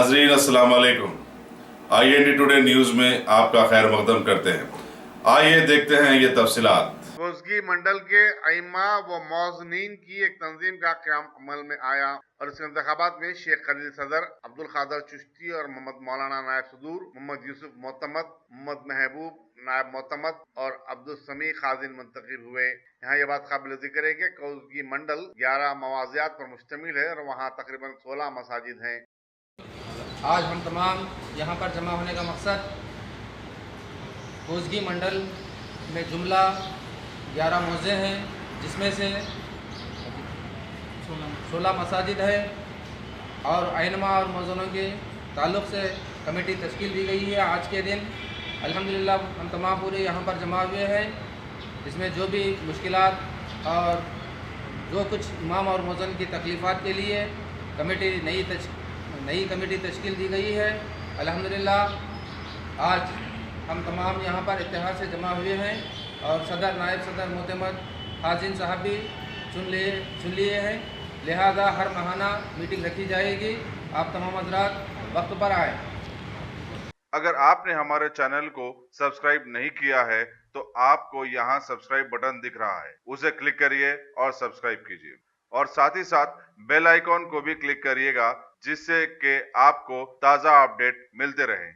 नाजरीन अस्सलाम वालेकुम। IND टुडे न्यूज़ में आपका खैर मकदम करते हैं। आइए देखते हैं ये तफसीलात। कोसगी मंडल के अइम्मा व मौज़नीन की एक तंजीम का क़याम अमल में आया और इस इंतखाबात में शेख खलील सदर, अब्दुल खादर चिश्ती और मोहम्मद मौलाना नायब सदूर, मोहम्मद यूसुफ मोतमद, मोहम्मद महबूब नायब मोतमद और अब्दुल समी खाजिन मुंतखब हुए। यहाँ ये बात काबिल जिक्र है कि कोसगी मंडल 11 मवाज़ियात पर मुश्तमिल है और वहाँ तकरीबन 16 मसाजिद हैं। आज हम तमाम यहाँ पर जमा होने का मकसद कोसगी मंडल में जुमला 11 मौज़े हैं, जिसमें से 16 मसाजिद है और अइम्मा और मौज़ूनों के ताल्लुक़ से कमेटी तश्कील दी गई है। आज के दिन अल्हम्दुलिल्लाह हम तमाम पूरे यहाँ पर जमा हुए हैं, जिसमें जो भी मुश्किलात और जो कुछ इमाम और मौज़ून की तकलीफ़ात के लिए नई कमेटी तश्कील दी गई है। अल्हम्दुलिल्लाह आज हम तमाम यहाँ पर इत्तेहाद से जमा हुए हैं और सदर, नायब सदर, मोतमद, हाजिन साहब भी चुन लिए हैं। लिहाजा हर माहाना मीटिंग रखी जाएगी। आप तमाम हज़रात वक्त पर आएँ। अगर आपने हमारे चैनल को सब्सक्राइब नहीं किया है तो आपको यहाँ सब्सक्राइब बटन दिख रहा है, उसे क्लिक करिए और सब्सक्राइब कीजिए और साथ ही साथ बेल आइकॉन को भी क्लिक करिएगा, जिससे कि आपको ताज़ा अपडेट मिलते रहें।